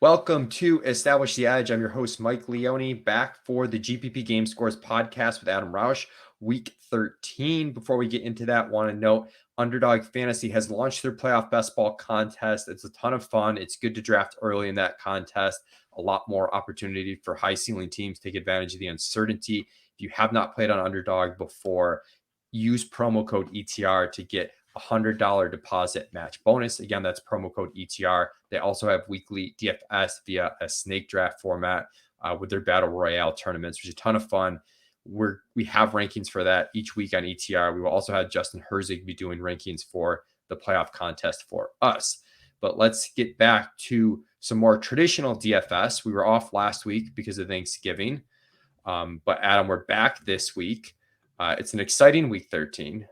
Welcome to Establish the Edge. I'm your host, Mike Leone, back for the GPP Game Scores podcast with Adam Rauch, week 13. Before we get into that, want to note Underdog Fantasy has launched their playoff best ball contest. It's a ton of fun. It's good to draft early in that contest. A lot more opportunity for high ceiling teams to take advantage of the uncertainty. If you have not played on Underdog before, use promo code ETR to get $100 deposit match bonus. Again, that's promo code ETR. They also have weekly DFS via a snake draft format with their battle royale tournaments, which is a ton of fun. We have rankings for that each week on ETR. We will also have Justin Herzig be doing rankings for the playoff contest for us. But let's get back to some more traditional DFS. We were off last week because of Thanksgiving. But Adam, we're back this week. It's an exciting week 13.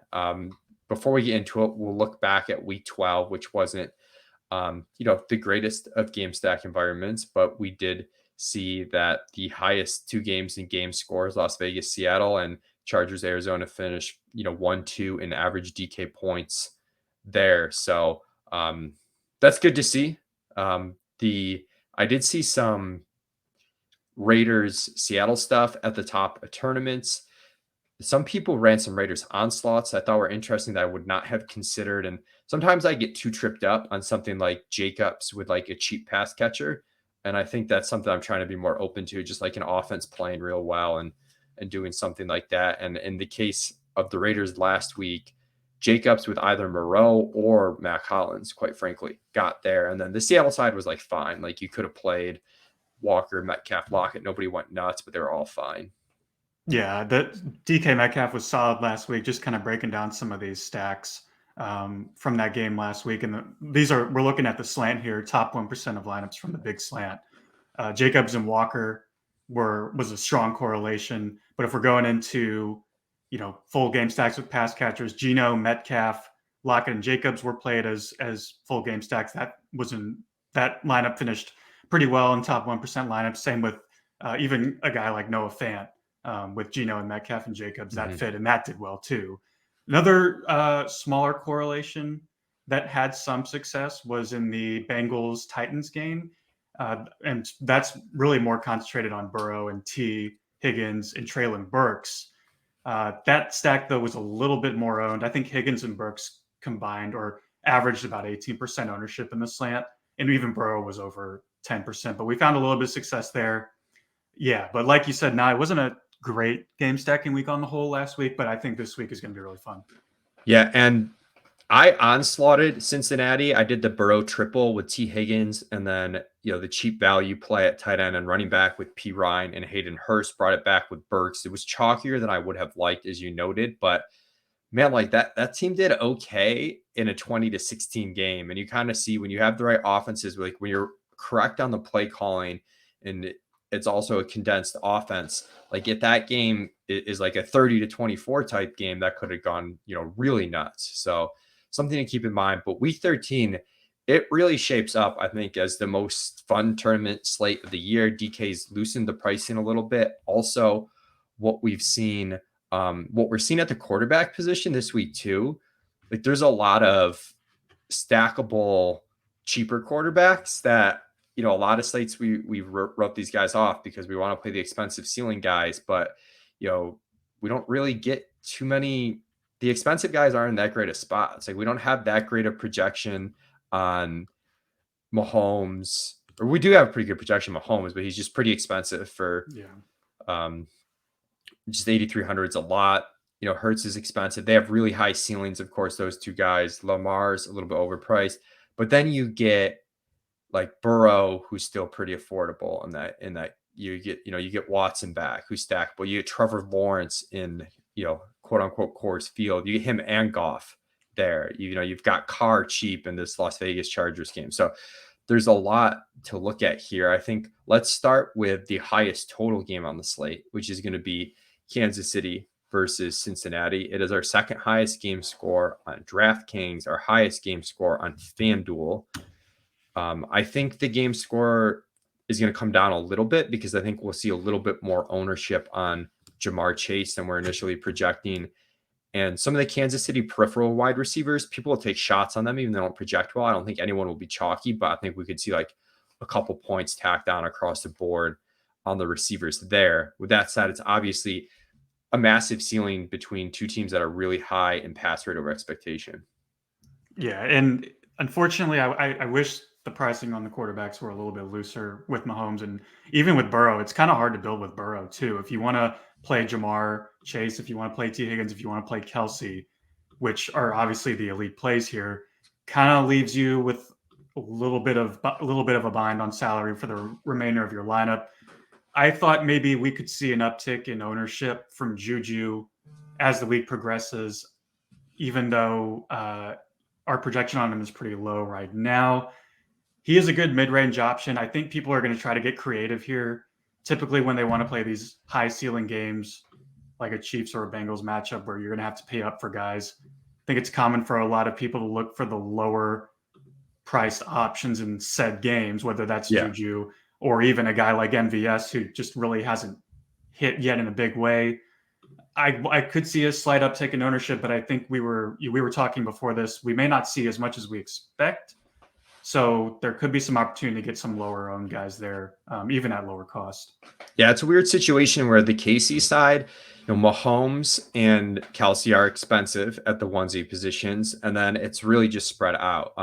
Before we get into it, we'll look back at week 12, which wasn't, the greatest of game stack environments, but we did see that the highest two games in game scores, Las Vegas, Seattle, and Chargers, Arizona, finished, 1-2 in average DK points there. So that's good to see. I did see some Raiders, Seattle stuff at the top of tournaments. Some people ran some Raiders onslaughts I thought were interesting that I would not have considered. And sometimes I get too tripped up on something like Jacobs with like a cheap pass catcher. And I think that's something I'm trying to be more open to, just like an offense playing real well and doing something like that. And in the case of the Raiders last week, Jacobs with either Moreau or Mac Hollins, quite frankly, got there. And then the Seattle side was like fine. Like you could have played Walker, Metcalf, Lockett. Nobody went nuts, but they were all fine. Yeah, the DK Metcalf was solid last week. Just kind of breaking down some of these stacks from that game last week, and we're looking at the slant here. Top 1% of lineups from the big slant. Jacobs and Walker was a strong correlation, but if we're going into full game stacks with pass catchers, Geno, Metcalf, Lockett, and Jacobs were played as full game stacks. That lineup finished pretty well in top 1% lineups. Same with even a guy like Noah Fant. With Geno and Metcalf and Jacobs, that fit, and that did well too. Another smaller correlation that had some success was in the Bengals-Titans game, and that's really more concentrated on Burrow and T. Higgins and Treylon Burks. That stack, though, was a little bit more owned. I think Higgins and Burks combined or averaged about 18% ownership in the slant, and even Burrow was over 10%, but we found a little bit of success there. Yeah, but like you said, it wasn't a great game stacking week on the whole last week, but I think this week is going to be really fun. Yeah, and I onslaughted Cincinnati. I did the Burrow triple with T. Higgins, and then the cheap value play at tight end and running back with P. Ryan and Hayden Hurst. Brought it back with Burks. It was chalkier than I would have liked, as you noted, but man, like that team did okay in a 20-16 game, and you kind of see when you have the right offenses, like when you're correct on the play calling, and it's also a condensed offense. Like if that game is like a 30-24 type game, that could have gone, really nuts. So something to keep in mind. But week 13, it really shapes up, I think, as the most fun tournament slate of the year. DK's loosened the pricing a little bit. Also, what we're seeing at the quarterback position this week too, like there's a lot of stackable, cheaper quarterbacks that, a lot of slates we wrote these guys off because we want to play the expensive ceiling guys, but we don't really get too many. The expensive guys aren't in that great of spots. Like we don't have that great of projection on Mahomes, or we do have a pretty good projection on Mahomes, but he's just pretty expensive for just 8,300 is a lot. Hurts is expensive. They have really high ceilings, of course, those two guys. Lamar's a little bit overpriced, but then you get like Burrow, who's still pretty affordable in that you get Watson back, who's stackable. You get Trevor Lawrence in, quote unquote Coors Field. You get him and Goff there. You've got Carr cheap in this Las Vegas Chargers game. So there's a lot to look at here. I think let's start with the highest total game on the slate, which is going to be Kansas City versus Cincinnati. It is our second highest game score on DraftKings, our highest game score on FanDuel. I think the game score is going to come down a little bit because I think we'll see a little bit more ownership on Jamar Chase than we're initially projecting. And some of the Kansas City peripheral wide receivers, people will take shots on them even though they don't project well. I don't think anyone will be chalky, but I think we could see like a couple points tacked on across the board on the receivers there. With that said, it's obviously a massive ceiling between two teams that are really high in pass rate over expectation. Yeah, and unfortunately, I wish the pricing on the quarterbacks were a little bit looser with Mahomes, and even with Burrow. It's kind of hard to build with Burrow too. If you want to play Jamar Chase, if you want to play T. Higgins, if you want to play Kelsey, which are obviously the elite plays here, kind of leaves you with a little bit of a bind on salary for the remainder of your lineup. I thought maybe we could see an uptick in ownership from Juju as the week progresses, even though our projection on him is pretty low right now. He is a good mid-range option. I think people are going to try to get creative here. Typically, when they want to play these high ceiling games, like a Chiefs or a Bengals matchup where you're going to have to pay up for guys, I think it's common for a lot of people to look for the lower priced options in said games, whether that's Juju or even a guy like MVS who just really hasn't hit yet in a big way. I could see a slight uptick in ownership, but I think we were talking before this. We may not see as much as we expect, so there could be some opportunity to get some lower owned guys there, even at lower cost. Yeah, it's a weird situation where the KC side, Mahomes and Kelsey are expensive at the 1Z positions, and then it's really just spread out.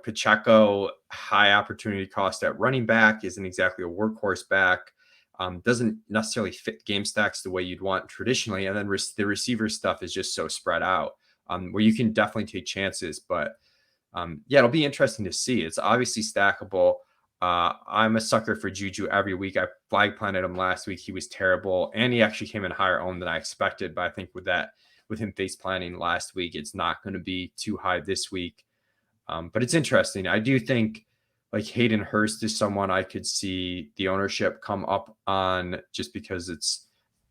Pacheco, high opportunity cost at running back, isn't exactly a workhorse back. Doesn't necessarily fit game stacks the way you'd want traditionally. And then the receiver stuff is just so spread out where you can definitely take chances. But it'll be interesting to see. It's obviously stackable. I'm a sucker for Juju every week. I flag planted him last week. He was terrible. And he actually came in higher owned than I expected. But I think with him face planning last week, it's not going to be too high this week. But it's interesting. I do think like Hayden Hurst is someone I could see the ownership come up on just because it's,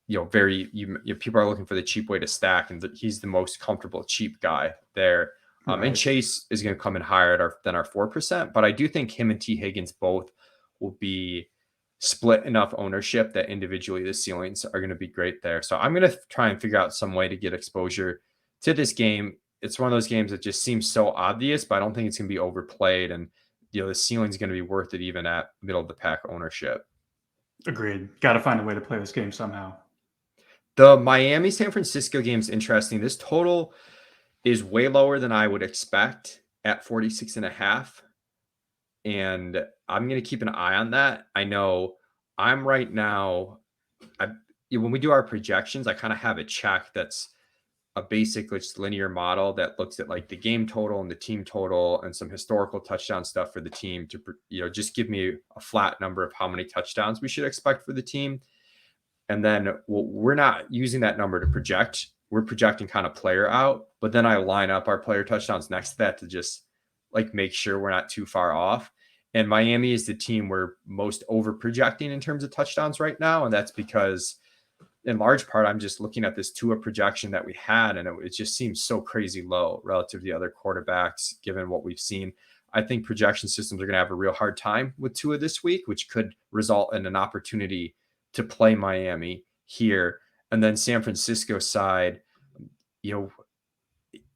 people are looking for the cheap way to stack, and he's the most comfortable cheap guy there. Right. And Chase is going to come in higher than our 4%, but I do think him and T. Higgins both will be split enough ownership that individually the ceilings are going to be great there. So I'm going to try and figure out some way to get exposure to this game. It's one of those games that just seems so obvious, but I don't think it's going to be overplayed. And the ceiling is going to be worth it even at middle of the pack ownership. Agreed. Got to find a way to play this game somehow. The Miami San Francisco game is interesting. This total is way lower than I would expect at 46.5. And I'm going to keep an eye on that. I know I'm right now, when we do our projections, I kind of have a check that's a basic just linear model that looks at like the game total and the team total and some historical touchdown stuff for the team to, just give me a flat number of how many touchdowns we should expect for the team. And then we're not using that number to project. We're projecting kind of player out, but then I line up our player touchdowns next to that to just like make sure we're not too far off. And Miami is the team we're most over projecting in terms of touchdowns right now. And that's because in large part, I'm just looking at this Tua projection that we had, and it just seems so crazy low relative to the other quarterbacks, given what we've seen. I think projection systems are going to have a real hard time with Tua this week, which could result in an opportunity to play Miami here. And then San Francisco side,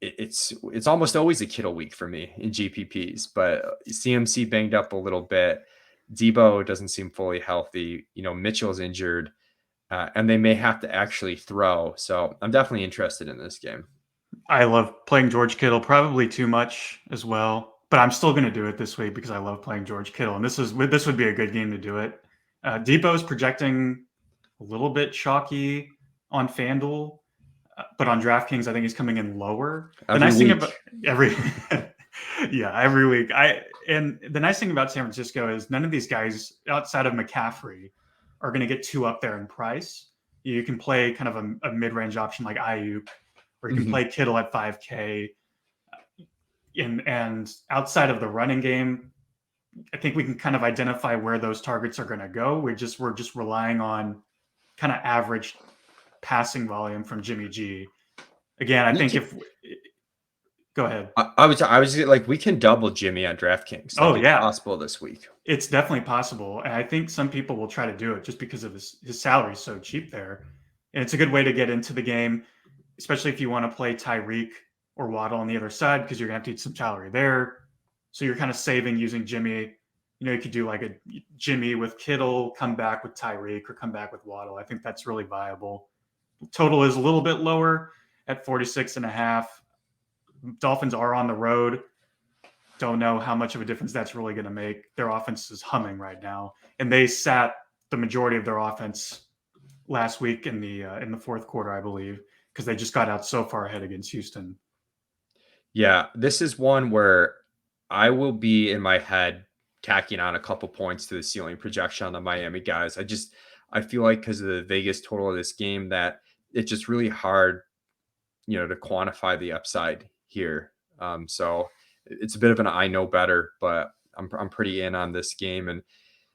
it's almost always a Kittle week for me in GPPs, but CMC banged up a little bit. Debo doesn't seem fully healthy. Mitchell's injured. And they may have to actually throw. So I'm definitely interested in this game. I love playing George Kittle, probably too much as well, but I'm still going to do it this week because I love playing George Kittle. And this would be a good game to do it. Debo is projecting a little bit chalky on FanDuel, but on DraftKings, I think he's coming in lower. Every week. And the nice thing about San Francisco is none of these guys outside of McCaffrey are going to get too up there in price. You can play kind of a mid-range option like Ayuk, or you can play Kittle at 5K. And outside of the running game, I think we can kind of identify where those targets are going to go. We're just relying on kind of average passing volume from Jimmy G. Again, I think go ahead. I was like, we can double Jimmy on DraftKings. Possible this week. It's definitely possible. And I think some people will try to do it just because of his salary is so cheap there. And it's a good way to get into the game, especially if you want to play Tyreek or Waddle on the other side, because you're going to have to eat some salary there. So you're kind of saving using Jimmy, you could do like a Jimmy with Kittle, come back with Tyreek, or come back with Waddle. I think that's really viable. Total is a little bit lower at 46.5. Dolphins are on the road. Don't know how much of a difference that's really going to make. Their offense is humming right now, and they sat the majority of their offense last week in the fourth quarter, I believe, because they just got out so far ahead against Houston. Yeah, this is one where I will be in my head tacking on a couple points to the ceiling projection on the Miami guys. I feel like because of the Vegas total of this game that it's just really hard, to quantify the upside here. So it's a bit of an I know better, but I'm pretty in on this game. And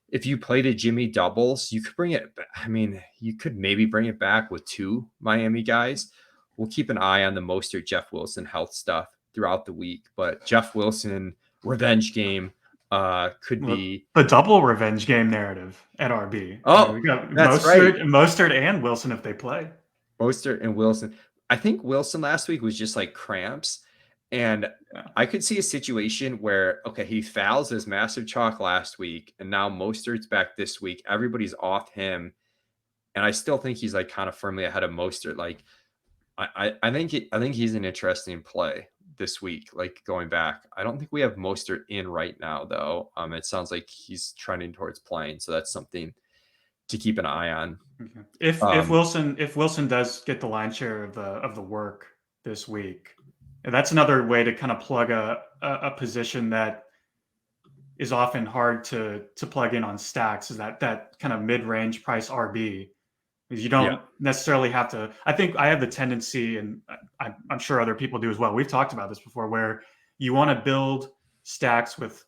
if you played a Jimmy doubles, you could bring it. I mean, you could maybe bring it back with 2 Miami guys. We'll keep an eye on the Mostert, Jeff Wilson health stuff throughout the week, but Jeff Wilson revenge game could be the double revenge game narrative at RB. Oh, we got that's right. Mostert and Wilson if they play. Mostert and Wilson. I think Wilson last week was just like cramps. And I could see a situation where, okay, he fouls his massive chalk last week, and now Mostert's back this week. Everybody's off him. And I still think he's like kind of firmly ahead of Mostert. Like, I think he's an interesting play this week, like going back. I don't think we have Mostert in right now, though. It sounds like he's trending towards playing. So that's something to keep an eye on. Okay. If Wilson does get the lion's share of the work this week, and that's another way to kind of plug a position that is often hard to plug in on stacks, is that kind of mid-range price RB. Because you don't necessarily have to. I think I have the tendency, and I'm sure other people do as well. We've talked about this before, where you want to build stacks with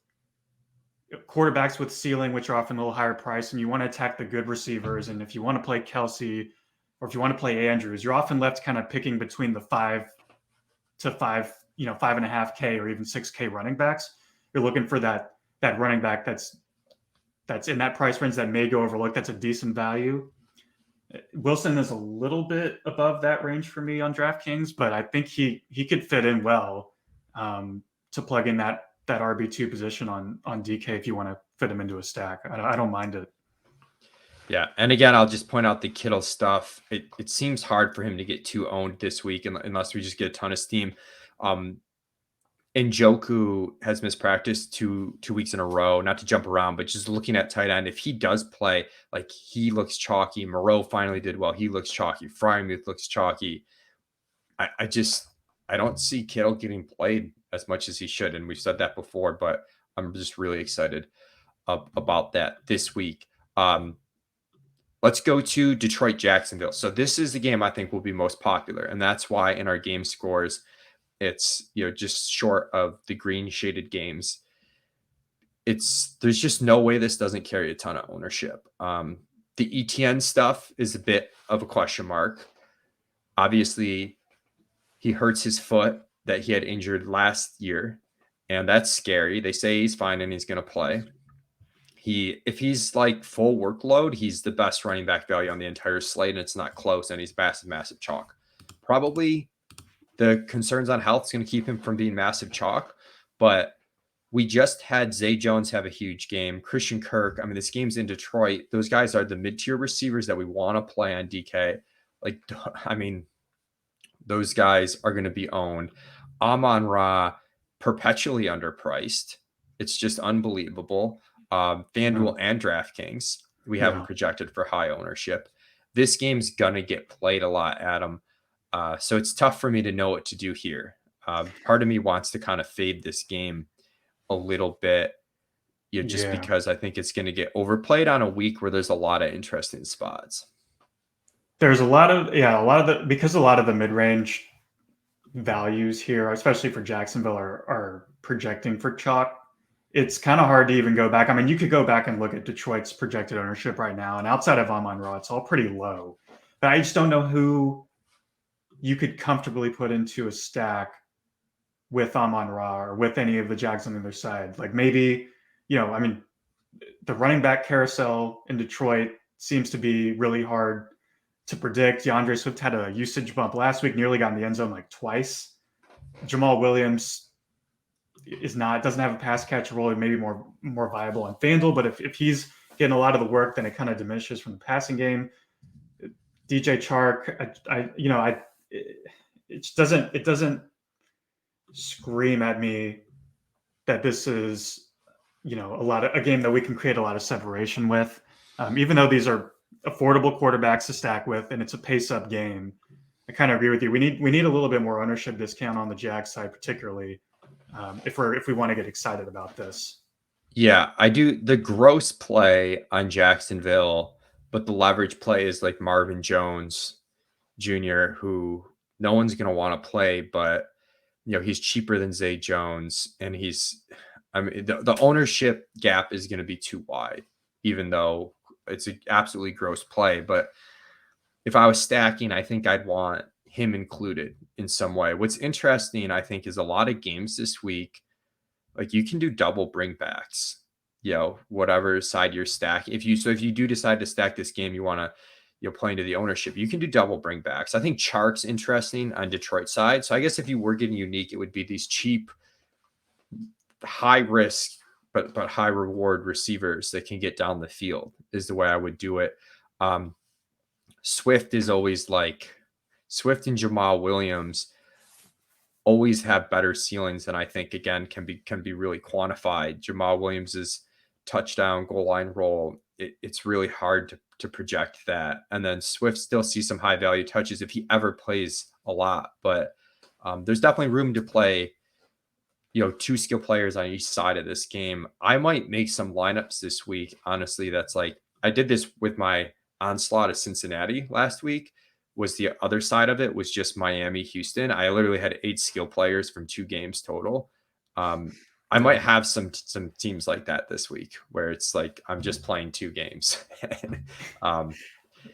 quarterbacks with ceiling, which are often a little higher price, and you want to attack the good receivers. And if you want to play Kelsey, or if you want to play Andrews, you're often left kind of picking between the 5.5K or even 6K running backs. You're looking for that running back that's in that price range that may go overlooked. That's a decent value. Wilson is a little bit above that range for me on DraftKings, but I think he could fit in well to plug in that RB2 position on DK if you want to fit him into a stack. I don't mind it. Yeah, and again, I'll just point out the Kittle stuff. It seems hard for him to get too owned this week unless we just get a ton of steam. Njoku has missed practice two weeks in a row. Not to jump around, but just looking at tight end, if he does play, like he looks chalky. Moreau finally did well. He looks chalky. Frymuth looks chalky. I don't see Kittle getting played as much as he should, and we've said that before. But I'm just really excited about that this week. Let's go to Detroit Jacksonville. So this is the game I think will be most popular, and that's why in our game scores, it's just short of the green shaded games. There's just no way this doesn't carry a ton of ownership. The ETN stuff is a bit of a question mark. Obviously, he hurts his foot that he had injured last year, and that's scary. They say he's fine and he's going to play. If he's like full workload, he's the best running back value on the entire slate, and it's not close, and he's massive chalk. Probably the concerns on health is going to keep him from being massive chalk, but we just had Zay Jones have a huge game. Christian Kirk, I mean, this game's in Detroit. Those guys are the mid-tier receivers that we want to play on DK. Like, I mean, those guys are going to be owned. Amon-Ra, perpetually underpriced. It's just unbelievable. FanDuel and DraftKings, we have him projected for high ownership. This game's going to get played a lot, Adam. So it's tough for me to know what to do here. Part of me wants to kind of fade this game a little bit, because I think it's going to get overplayed on a week where there's a lot of interesting spots. There's because a lot of the mid-range values here, especially for Jacksonville, are projecting for chalk. It's kind of hard to even go back. I mean, you could go back and look at Detroit's projected ownership right now, and outside of Amon-Ra, it's all pretty low. But I just don't know who you could comfortably put into a stack with Amon-Ra or with any of the Jags on the other side. Like maybe, the running back carousel in Detroit seems to be really hard to predict. DeAndre Swift had a usage bump last week, nearly got in the end zone like twice. Jamal Williams doesn't have a pass catch role, maybe more viable on FanDuel. But if he's getting a lot of the work, then it kind of diminishes from the passing game. DJ Chark, it doesn't scream at me that this is a game that we can create a lot of separation with, even though these are affordable quarterbacks to stack with, and it's a pace-up game. I kind of agree with you. We need a little bit more ownership discount on the Jags side, particularly if we want to get excited about this. Yeah, I do the gross play on Jacksonville, but the leverage play is like Marvin Jones Jr., who no one's going to want to play, but he's cheaper than Zay Jones, and the ownership gap is going to be too wide, even though it's an absolutely gross play. But if I was stacking, I think I'd want him included in some way. What's interesting, I think, is a lot of games this week, like you can do double bringbacks, whatever side you're stacking. If you do decide to stack this game, you want to play into the ownership, you can do double bringbacks. I think Chark's interesting on Detroit side. So I guess if you were getting unique, it would be these cheap, high risk but high reward receivers that can get down the field is the way I would do it. Swift is always like Swift and Jamal Williams always have better ceilings than I think, again, can be really quantified. Jamal Williams's touchdown goal line role, it's really hard to project that. And then Swift still sees some high value touches if he ever plays a lot, but there's definitely room to play, two skill players on each side of this game. I might make some lineups this week. Honestly, that's like, I did this with my onslaught of Cincinnati last week. Was the other side of it was just Miami, Houston. I literally had 8 skill players from 2 games total. I might have some teams like that this week where it's like I'm just playing 2 games.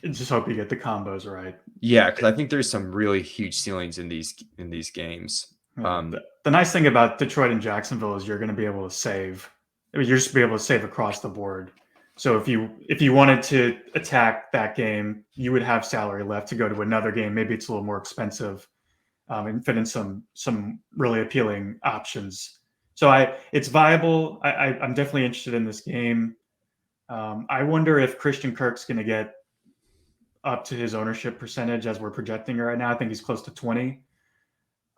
Just hope you get the combos right. Yeah, because I think there's some really huge ceilings in these games. The nice thing about Detroit and Jacksonville is you're going to be able to save. You're just be able to save across the board. So if you wanted to attack that game, you would have salary left to go to another game. Maybe it's a little more expensive, and fit in some really appealing options. So it's viable. I'm definitely interested in this game. I wonder if Christian Kirk's going to get up to his ownership percentage as we're projecting right now. I think he's close to 20.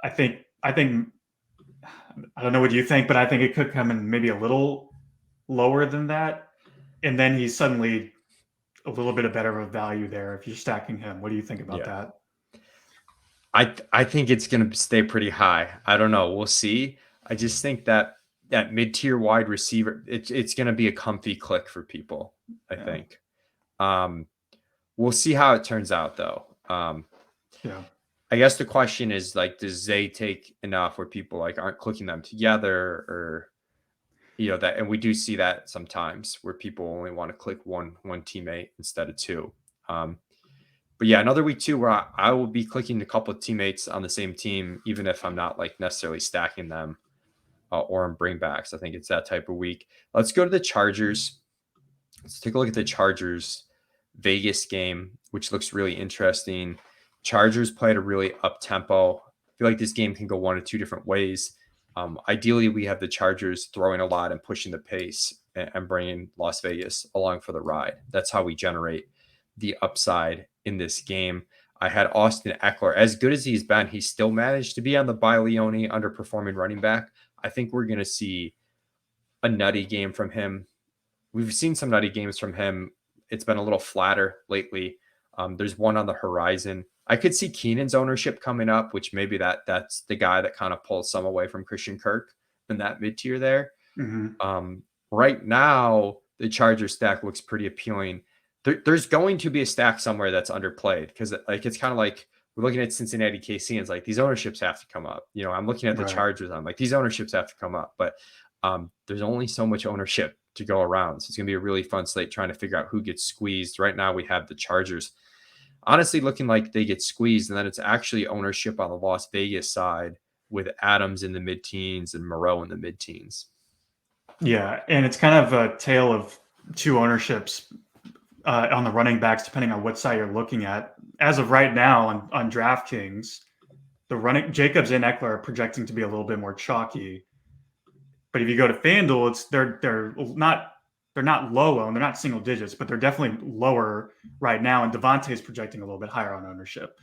I think I don't know what you think, but I think it could come in maybe a little lower than that. And then he's suddenly a little bit of better of a value there if you're stacking him. What do you think about that? I think it's going to stay pretty high. I don't know. We'll see. I just think that mid-tier wide receiver, it's going to be a comfy click for people, I think. We'll see how it turns out, though. I guess the question is, like, does Zay take enough where people like aren't clicking them together, or that, and we do see that sometimes where people only want to click one teammate instead of 2. But yeah, another week too where I will be clicking a couple of teammates on the same team, even if I'm not like necessarily stacking them or in bringbacks. I think it's that type of week. Let's go to the Chargers. Let's take a look at the Chargers Vegas game, which looks really interesting. Chargers played a really up tempo. I feel like this game can go one of 2 different ways. Ideally, we have the Chargers throwing a lot and pushing the pace and bringing Las Vegas along for the ride. That's how we generate the upside in this game. I had Austin Eckler. As good as he's been, he still managed to be on the by Leone underperforming running back. I think we're going to see a nutty game from him. We've seen some nutty games from him. It's been a little flatter lately. There's one on the horizon. I could see Keenan's ownership coming up, which maybe that's the guy that kind of pulls some away from Christian Kirk in that mid-tier there. Mm-hmm. Right now, the Charger stack looks pretty appealing. There's going to be a stack somewhere that's underplayed because like it's kind of like we're looking at Cincinnati KC and it's like these ownerships have to come up. I'm looking at the Chargers. I'm like, these ownerships have to come up. But there's only so much ownership to go around. So it's going to be a really fun slate trying to figure out who gets squeezed. Right now, we have the Chargers honestly looking like they get squeezed, and then it's actually ownership on the Las Vegas side with Adams in the mid-teens and Moreau in the mid-teens. Yeah, and it's kind of a tale of 2 ownerships on the running backs, depending on what side you're looking at. As of right now on Draftkings, Jacobs and Eckler are projecting to be a little bit more chalky. But if you go to FanDuel, they're not low owned, they're not single digits, but they're definitely lower right now. And Devontae is projecting a little bit higher on ownership.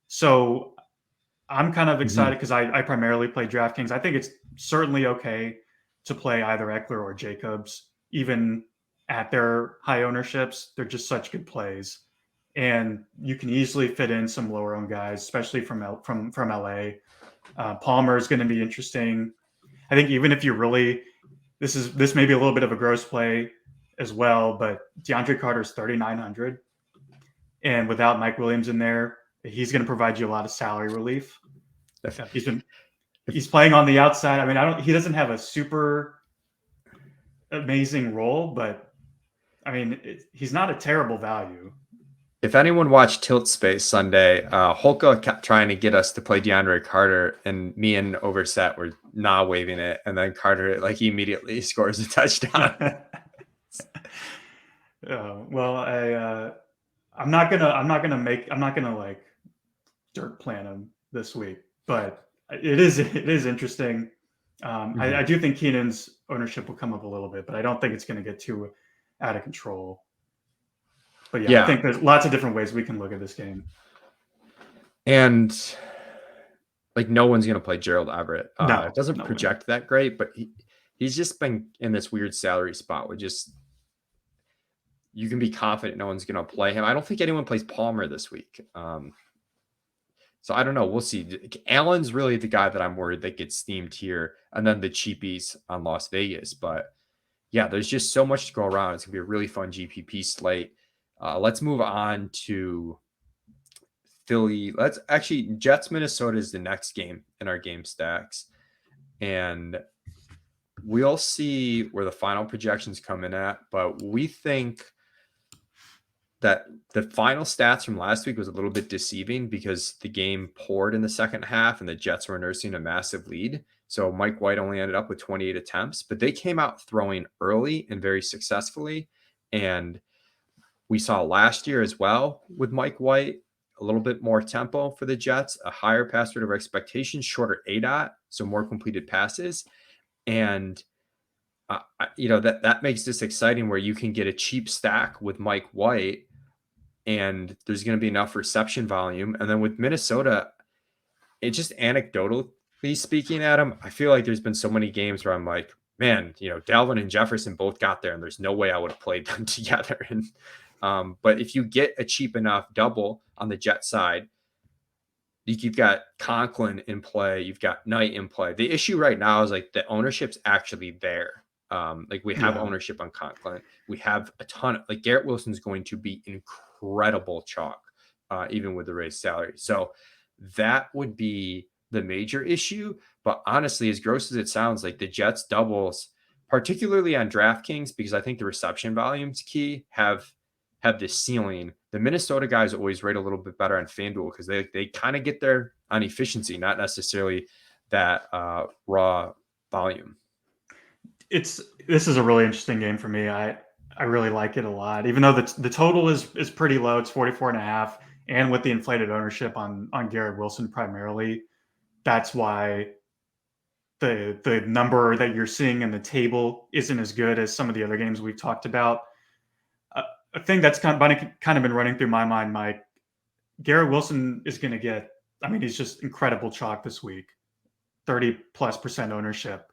So I'm kind of excited because I primarily play DraftKings. I think it's certainly okay to play either Eckler or Jacobs, even at their high ownerships. They're just such good plays, and you can easily fit in some lower owned guys, especially from LA. Palmer is going to be interesting. I think even if you really, this may be a little bit of a gross play as well, but DeAndre Carter's 3,900, and without Mike Williams in there, he's going to provide you a lot of salary relief. He's playing on the outside. I mean, he doesn't have a super amazing role, but I mean, he's not a terrible value. If anyone watched Tilt Space Sunday, Holka kept trying to get us to play DeAndre Carter, and me and Overset were not waving it, and then Carter he immediately scores a touchdown. Well, I'm not gonna like dirt plan him this week, but it is interesting. I do think Keenan's ownership will come up a little bit, but I don't think it's going to get too out of control. But yeah, I think there's lots of different ways we can look at this game. And no one's going to play Gerald Everett. It doesn't project that great, but he's just been in this weird salary spot where you can be confident no one's going to play him. I don't think anyone plays Palmer this week. So I don't know. We'll see. Allen's really the guy that I'm worried that gets steamed here, and then the cheapies on Las Vegas. But yeah, there's just so much to go around. It's going to be a really fun GPP slate. Let's move on to Philly. Jets Minnesota is the next game in our game stacks. And we'll see where the final projections come in at. But we think that the final stats from last week was a little bit deceiving because the game poured in the second half and the Jets were nursing a massive lead. So Mike White only ended up with 28 attempts, but they came out throwing early and very successfully. And we saw last year as well with Mike White, a little bit more tempo for the Jets, a higher pass rate over expectations, shorter ADOT, so more completed passes. And, that makes this exciting where you can get a cheap stack with Mike White and there's going to be enough reception volume. And then with Minnesota, it just anecdotally speaking, Adam, I feel like there's been so many games where I'm like, man, Dalvin and Jefferson both got there and there's no way I would have played them together. And but if you get a cheap enough double on the Jet side, you've got Conklin in play, you've got Knight in play. The issue right now is the ownership's actually there. We have ownership on Conklin. We have a ton of Garrett Wilson's going to be incredible chalk, even with the raised salary. So that would be the major issue. But honestly, as gross as it sounds, the Jets doubles, particularly on DraftKings, because I think the reception volume's key, have this ceiling. The Minnesota guys always rate a little bit better on FanDuel because they kind of get there on efficiency, not necessarily that raw volume. This is a really interesting game for me. I really like it a lot, even though the total is pretty low. It's 44.5, and with the inflated ownership on Garrett Wilson primarily, that's why the number that you're seeing in the table isn't as good as some of the other games we've talked about. A thing that's kind of been running through my mind, Mike, Garrett Wilson is going to get, he's just incredible chalk this week, 30+% ownership.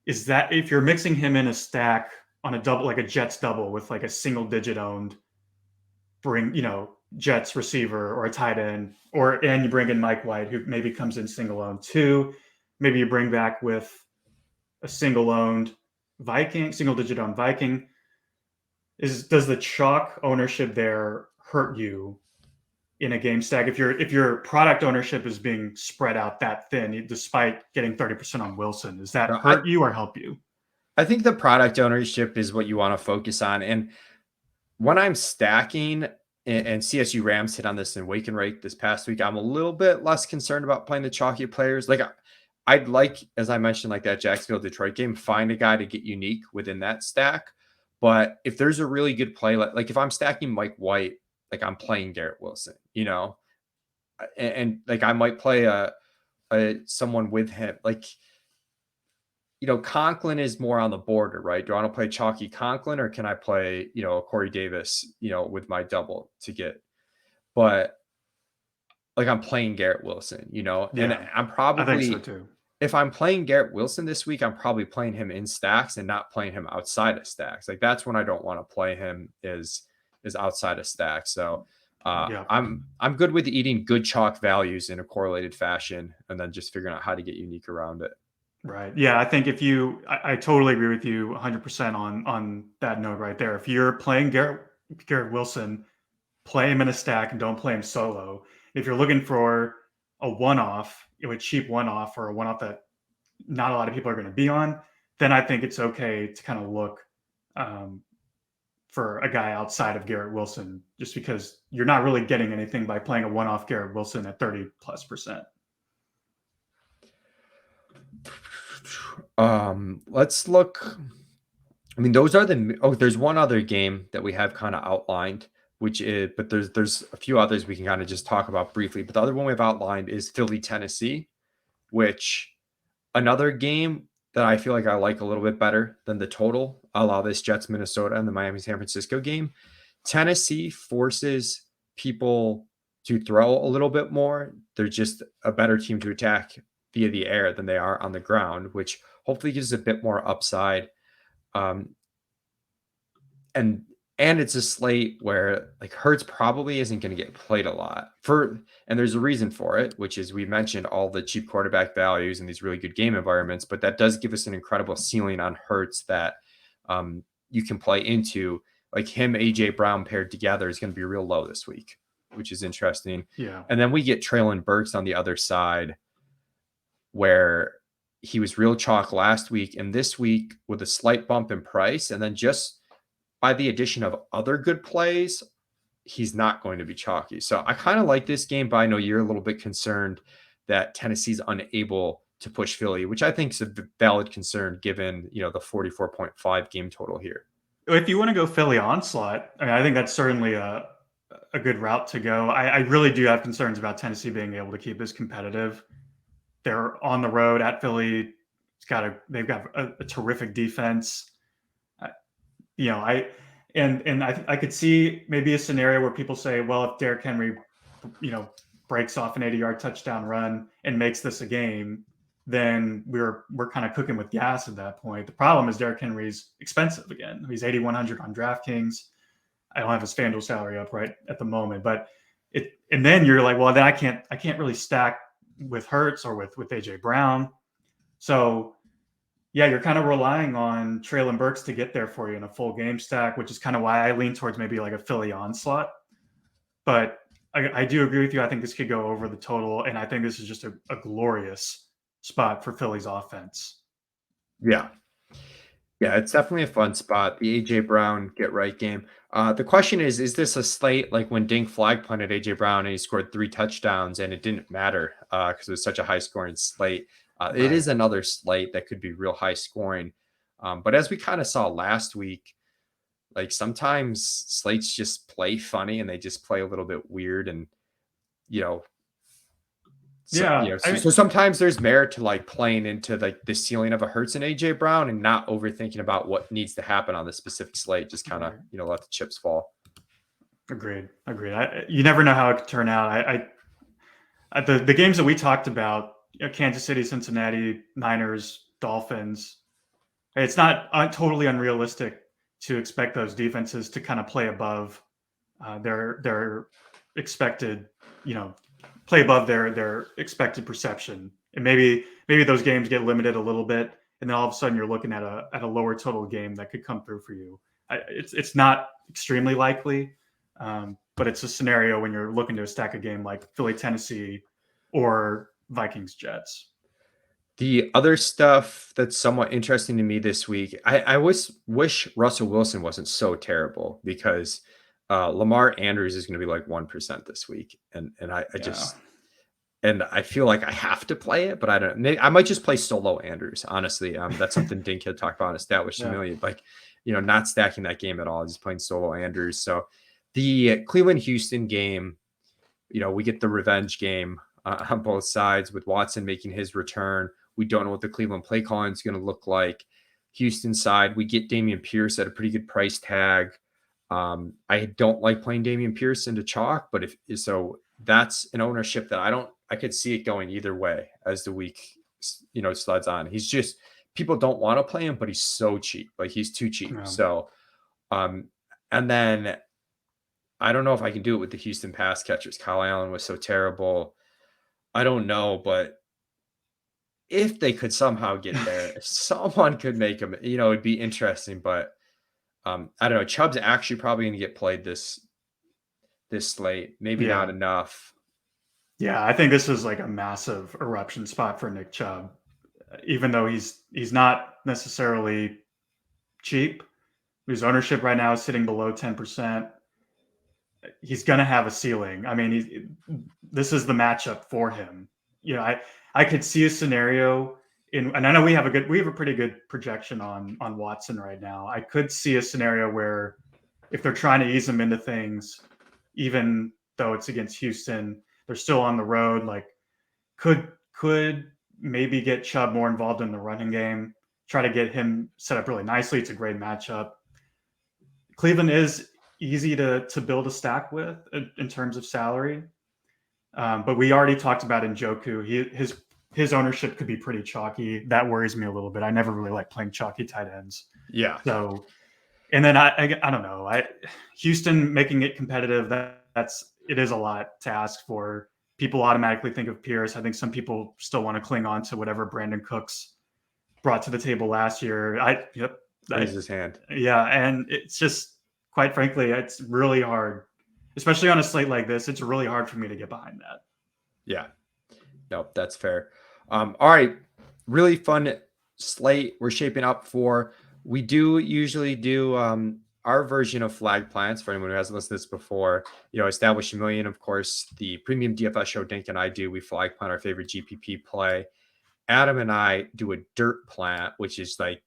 Is that if you're mixing him in a stack on a double, like a Jets double with a single digit owned, Jets receiver or a tight end, and you bring in Mike White, who maybe comes in single owned too. Maybe you bring back with a single digit owned Viking. Does the chalk ownership there hurt you in a game stack if your product ownership is being spread out that thin, despite getting 30% on Wilson? Does that hurt you or help you? I think the product ownership is what you want to focus on. And when I'm stacking, and CSU Rams hit on this in Wake and Rake this past week, I'm a little bit less concerned about playing the chalky players. I'd as I mentioned, that Jacksonville-Detroit game, find a guy to get unique within that stack. But if there's a really good play, if I'm stacking Mike White, I'm playing Garrett Wilson, and I might play someone with him. Conklin is more on the border, right? Do I want to play chalky Conklin, or can I play, Corey Davis, with my double to get, but like I'm playing Garrett Wilson, and Yeah, I'm I think so probably, too. if I'm playing Garrett Wilson this week, I'm probably playing him in stacks and not playing him outside of stacks. Like that's when I don't want to play him is outside of stacks. So Yeah. I'm good with eating good chalk values in a correlated fashion and then just figuring out how to get unique around it. Right. Yeah, I think I totally agree with you 100% on that note right there. If you're playing Garrett Wilson, play him in a stack and don't play him solo. If you're looking for a one-off, a cheap one-off or a one-off that not a lot of people are going to be on, then I think it's okay to kind of look for a guy outside of Garrett Wilson, just because you're not really getting anything by playing a one-off Garrett Wilson at 30+%. Let's look. I mean, those are there's one other game that we have kind of outlined, which is, but there's a few others we can kind of just talk about briefly. But the other one we've outlined is Philly, Tennessee, which another game that I feel like I like a little bit better than the total, a la this Jets, Minnesota, and the Miami, San Francisco game. Tennessee forces people to throw a little bit more. They're just a better team to attack via the air than they are on the ground, which hopefully gives a bit more upside. And it's a slate where like Hurts probably isn't going to get played a lot and there's a reason for it, which is we mentioned all the cheap quarterback values and these really good game environments, but that does give us an incredible ceiling on Hurts that you can play into. Like him, AJ Brown paired together is going to be real low this week, which is interesting. Yeah. And then we get Treylon Burks on the other side, where he was real chalk last week and this week with a slight bump in price, and then just by the addition of other good plays, he's not going to be chalky. So I kind of like this game, but I know you're a little bit concerned that Tennessee's unable to push Philly, which I think is a valid concern given, the 44.5 game total here. If you want to go Philly onslaught, I mean, I think that's certainly a good route to go. I really do have concerns about Tennessee being able to keep this competitive. They're on the road at Philly. They've got a terrific defense. I could see maybe a scenario where people say, well, if Derrick Henry, breaks off an 80-yard touchdown run and makes this a game, then we're kind of cooking with gas at that point. The problem is Derrick Henry's expensive again. He's 8,100 on DraftKings. I don't have his FanDuel salary up right at the moment, but and then you're like, well, then I can't really stack with Hurts or with AJ Brown. So yeah, you're kind of relying on Treylon Burks to get there for you in a full game stack, which is kind of why I lean towards maybe like a Philly onslaught. But I do agree with you. I think this could go over the total, and I think this is just a glorious spot for Philly's offense. Yeah. Yeah, it's definitely a fun spot. The AJ Brown get right game. The question is this a slate like when Dink flag punted AJ Brown and he scored 3 touchdowns and it didn't matter because it was such a high scoring slate? It is another slate that could be real high scoring. But as we kind of saw last week, like sometimes slates just play funny and they just play a little bit weird and, so sometimes there's merit to like playing into like the ceiling of a Hurts and AJ Brown and not overthinking about what needs to happen on the specific slate. Just kind of, let the chips fall. Agreed. You never know how it could turn out. The games that we talked about, Kansas City, Cincinnati, Niners, Dolphins, it's not totally unrealistic to expect those defenses to kind of play above their expected, play above their expected perception. And maybe those games get limited a little bit, and then all of a sudden you're looking at a lower total game that could come through for you. It's not extremely likely, but it's a scenario when you're looking to stack a game like Philly, Tennessee, or Vikings, Jets. The other stuff that's somewhat interesting to me this week, I wish Russell Wilson wasn't so terrible because Lamar Andrews is going to be like 1% this week. And I feel like I have to play it, but I don't. I might just play solo Andrews. Honestly, that's something Dink had talked about and established a million. Like, not stacking that game at all, just playing solo Andrews. So the Cleveland Houston game, we get the revenge game on both sides with Watson making his return. We don't know what the Cleveland play calling is going to look like. Houston side, we get Dameon Pierce at a pretty good price tag. I don't like playing Dameon Pierce into chalk, but so that's an ownership that I could see it going either way as the week, slides on. He's just, people don't want to play him, but he's so cheap. Like, he's too cheap. Yeah. So, and then I don't know if I can do it with the Houston pass catchers. Kyle Allen was so terrible. I don't know, but if they could somehow get there, if someone could make him, it'd be interesting. But I don't know. Chubb's actually probably going to get played this slate. Maybe not enough. Yeah, I think this is like a massive eruption spot for Nick Chubb. Even though he's not necessarily cheap, his ownership right now is sitting below 10%. He's going to have a ceiling. I mean, this is the matchup for him. I could see a scenario and I know we have a pretty good projection on Watson right now. I could see a scenario where if they're trying to ease him into things, even though it's against Houston, they're still on the road. Like, could maybe get Chubb more involved in the running game, try to get him set up really nicely. It's a great matchup. Cleveland is easy to build a stack with in terms of salary. But we already talked about Njoku. His ownership could be pretty chalky. That worries me a little bit. I never really like playing chalky tight ends. Yeah. So, and then I don't know. Houston making it competitive. It is a lot to ask for. People automatically think of Pierce. I think some people still want to cling on to whatever Brandon Cooks brought to the table last year. Raise his hand. Yeah, and it's just, quite frankly, it's really hard, especially on a slate like this. It's really hard for me to get behind that. Yeah, no, that's fair. All right, really fun slate we're shaping up for. We do usually do our version of flag plants for anyone who hasn't listened to this before. Establish a Million, of course, the premium DFS show Dink and I do. We flag plant our favorite GPP play. Adam and I do a dirt plant, which is like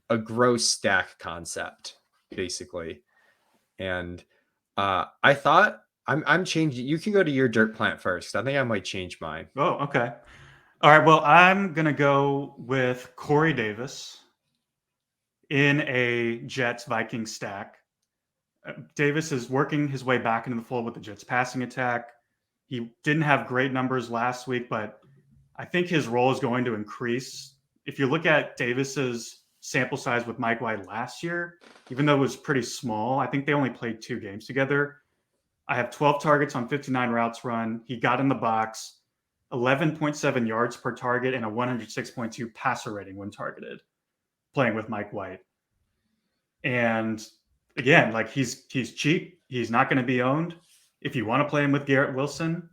a gross stack concept, basically. And I thought I'm changing. You can go to your dirt plant first. I think I might change mine. Oh, okay. All right. Well, I'm going to go with Corey Davis in a Jets-Vikings stack. Davis is working his way back into the fold with the Jets passing attack. He didn't have great numbers last week, but I think his role is going to increase. If you look at Davis's sample size with Mike White last year, even though it was pretty small, I think they only played 2 games together. I have 12 targets on 59 routes run. He got in the box, 11.7 yards per target, and a 106.2 passer rating when targeted, playing with Mike White. And again, like, he's cheap. He's not going to be owned. If you want to play him with Garrett Wilson,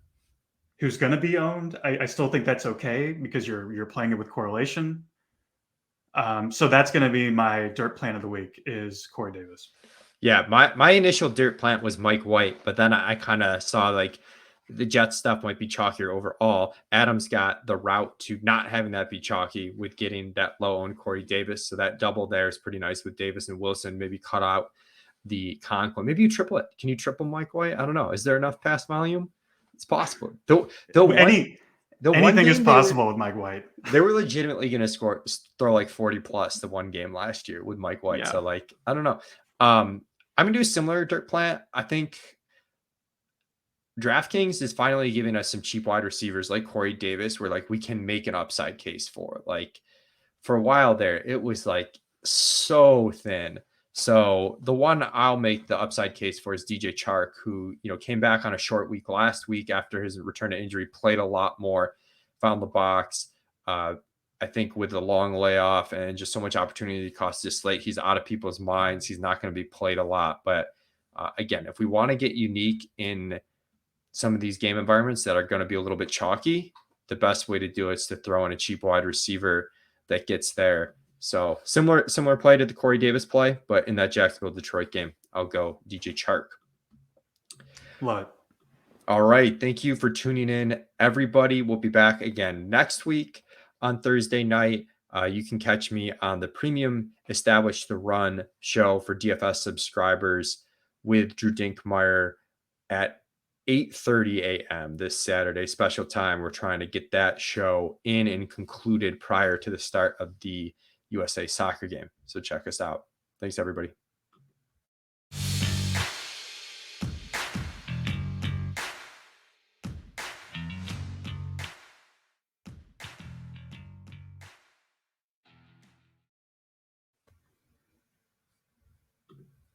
who's going to be owned, I still think that's okay because you're playing it with correlation. So that's going to be my dirt plant of the week is Corey Davis. Yeah, my initial dirt plant was Mike White, but then I kind of saw like the Jets stuff might be chalkier overall. Adam's got the route to not having that be chalky with getting that low on Corey Davis. So that double there is pretty nice with Davis and Wilson. Maybe cut out the Conklin. Maybe you triple it. Can you triple Mike White? I don't know. Is there enough pass volume? It's possible. Anything is possible with Mike White. They were legitimately going to throw like 40 plus the one game last year with Mike White. Yeah. So like, I don't know. I'm going to do a similar dirt plant. I think Draftkings is finally giving us some cheap wide receivers like Corey Davis, where like we can make an upside case for. Like, for a while there, it was like so thin. So the one I'll make the upside case for is DJ Chark, who, came back on a short week last week after his return to injury, played a lot more, found the box. I think with the long layoff and just so much opportunity cost this slate, he's out of people's minds. He's not going to be played a lot. But again, if we want to get unique in some of these game environments that are going to be a little bit chalky, the best way to do it is to throw in a cheap wide receiver that gets there. So similar play to the Corey Davis play, but in that Jacksonville-Detroit game, I'll go DJ Chark. Love it. All right. Thank you for tuning in, everybody. We'll be back again next week on Thursday night. You can catch me on the premium Establish the Run show for DFS subscribers with Drew Dinkmeyer at 8:30 a.m. this Saturday, special time. We're trying to get that show in and concluded prior to the start of the USA soccer game. So check us out. Thanks, everybody.